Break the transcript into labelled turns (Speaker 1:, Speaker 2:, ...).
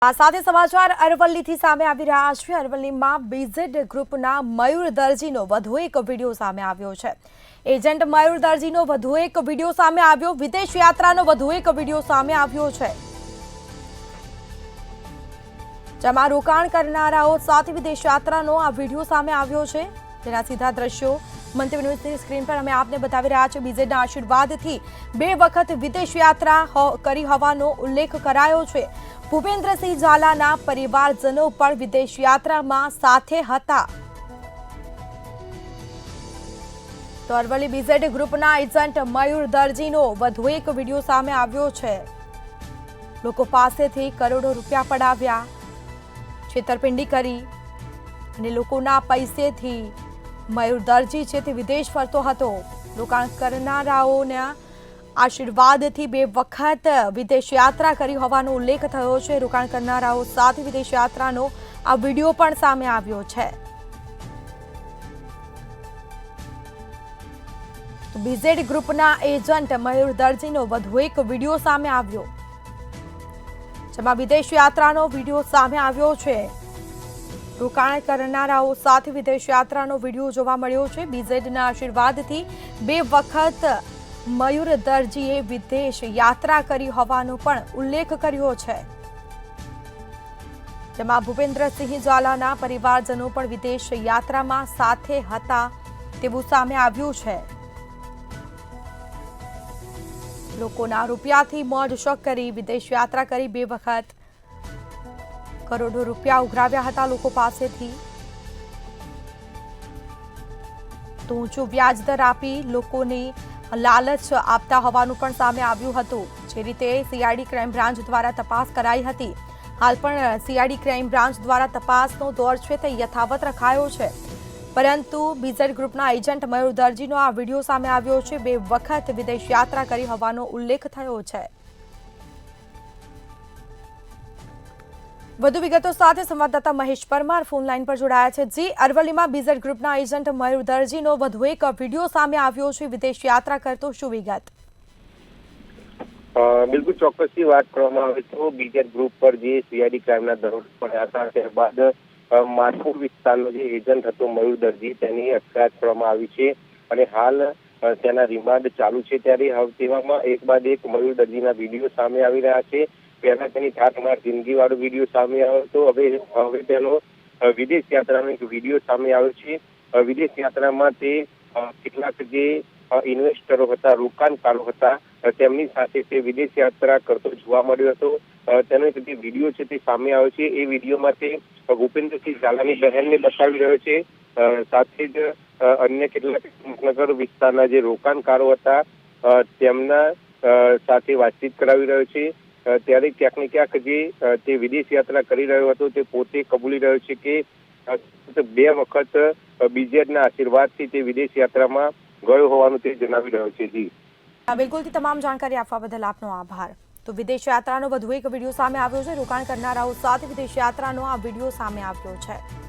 Speaker 1: આ સાથે સમાચાર અરવલ્લીથી સામે આવી રહ્યા છે। અરવલ્લીમાં બીઝેડ ગ્રુપના મયુર દરજીનો વધુ એક વિડીયો સામે આવ્યો છે। એજન્ટ મયુર દરજીનો વધુ એક વિડીયો સામે આવ્યો। વિદેશ યાત્રાનો વધુ એક વિડીયો સામે આવ્યો છે, જેમાં રોકાણ કરનારાઓ સાથે વિદેશ યાત્રાનો આ વિડીયો સામે આવ્યો છે, જેના સીધા દ્રશ્યો મંતવ્ય ન્યૂઝની સ્ક્રીન પર અમે આપને બતાવી રહ્યા છીએ। બીઝેડના આશીર્વાદથી 2 વખત વિદેશ યાત્રા કરી હોવાનો ઉલ્લેખ કરાયો છે। ભૂપેન્દ્રસિંહ ઝાલાના પરિવારજનો પણ વિદેશ યાત્રામાં સાથે હતા। તો અરવલ્લી બીઝેડ ગ્રુપના એજન્ટ મયુર દરજીનો વધુ એક વિડીયો સામે આવ્યો છે। લોકો પાસેથી કરોડો રૂપિયા પડાવ્યા, છેતરપિંડી કરી અને લોકોના પૈસેથી મયુર દરજી છે તે વિદેશ ફરતો હતો। રોકાણ કરનારાઓના આશીર્વાદથી 2 વખત વિદેશ યાત્રા કરી હોવાનો ઉલ્લેખ થયો છે। રોકાણ કરનારાઓ સાથે વિદેશ યાત્રાનો આ વિડીયો પણ સામે આવ્યો છે। બીઝેડ ગ્રુપના એજન્ટ મયુર દરજીનો વધુ એક વિડીયો સામે આવ્યો, જેમાં વિદેશ યાત્રાનો વિડીયો સામે આવ્યો છે। રોકાણ કરનારાઓ સાથે વિદેશ યાત્રાનો વિડીયો જોવા મળ્યો છે। બીઝેડના આશીર્વાદથી 2 વખત મયુર દરજીએ વિદેશ યાત્રા કરી હોવાનો પણ ઉલ્લેખ કર્યો છે, જેમાં ભૂપેન્દ્રસિંહ ઝાલાના પરિવારજનો પણ વિદેશ યાત્રામાં સાથે હતા તેવું સામે આવ્યું છે। લોકોના રૂપિયાથી મોજ શોખ કરી વિદેશ યાત્રા કરી 2 વખત કરોડો રૂપિયા ઉઘરાવ્યા હતા લોકો પાસેથી। તો ઊંચું વ્યાજ દર આપી લોકોને લાલચ આપતા હોવાનું પણ સામે આવ્યું હતું। જે રીતે સીઆઈડી ક્રાઇમ બ્રાન્ચ દ્વારા તપાસ કરાઈ હતી, હાલ પણ સીઆઈડી ક્રાઇમ બ્રાન્ચ દ્વારા તપાસનો દોર છે તે યથાવત રખાયો છે, પરંતુ બીઝેડ ગ્રુપના એજન્ટ મયુર દરજીનો આ વિડીયો સામે આવ્યો છે। 2 વખત વિદેશ યાત્રા કરી હોવાનો ઉલ્લેખ થયો છે। વધુ વિગતો સાથે સંવાદદાતા મહેશ પરમાર ફોન લાઈન પર જોડાયા છે। જી, અરવલ્લીમાં બીઝેડ ગ્રુપના એજન્ટ મયુર દરજીનો વધુ એક વિડીયો સામે આવ્યો છે વિદેશ યાત્રા કરતો, શું વિગત?
Speaker 2: બિલકુલ ચોક્કસથી વાત કરવામાં આવે તો બીઝેડ ગ્રુપ પર જે સીઆઈડી ક્રાઇમના દરોડા પડ્યા હતા, ત્યારબાદ માનપુર વિસ્તારનો જે એજન્ટ હતો મયુર દરજી, તેની અટકાયત કરવામાં આવી છે અને હાલ તેના રિમાન્ડ ચાલુ છે। ત્યારે તેવામાં એક બાદ એક મયુર દરજીના વિડીયો સામે આવી રહ્યા છે। પહેલા તેની ઠાઠમાર જિંદગી વાળો વિડીયો સામે આવ્યો હતો, હવે તેનો વિદેશ યાત્રાનો એક વિડીયો સામે આવ્યો છે। વિદેશ યાત્રામાં તે કેટલાક જે ઇન્વેસ્ટરો હતા, રોકાણકારો હતા, તેમની સાથે તે વિદેશ યાત્રા કરતો જોવા મળ્યો હતો। તેનો એક જે વિડીયો છે તે સામે આવ્યો છે। એ વિડીયોમાં તે ભૂપેન્દ્રસિંહ ઝાલાની બહેનને બતાવી રહ્યો છે, સાથે જ અન્ય કેટલાક નગર વિસ્તારના જે રોકાણકારો હતા તેમના સાથે વાતચીત કરાવી રહ્યો છે। ત્યારે ક્યાંક ને ક્યાંક જે તે વિદેશ યાત્રા કરી રહ્યો હતો તે પોતે કબૂલી રહ્યો છે કે 2 વખત બીઝેડના આશીર્વાદથી તે વિદેશ યાત્રામાં ગયો હોવાનું તે જણાવી રહ્યો છે। જી
Speaker 1: બિલકુલ, તમામ જાણકારી આપવા બદલ આપનો આભાર। તો વિદેશ યાત્રાનો વધુ એક વિડીયો સામે આવ્યો છે। રોકાણ કરનારાઓ સાથે વિદેશ યાત્રાનો આ વિડીયો સામે આવ્યો છે।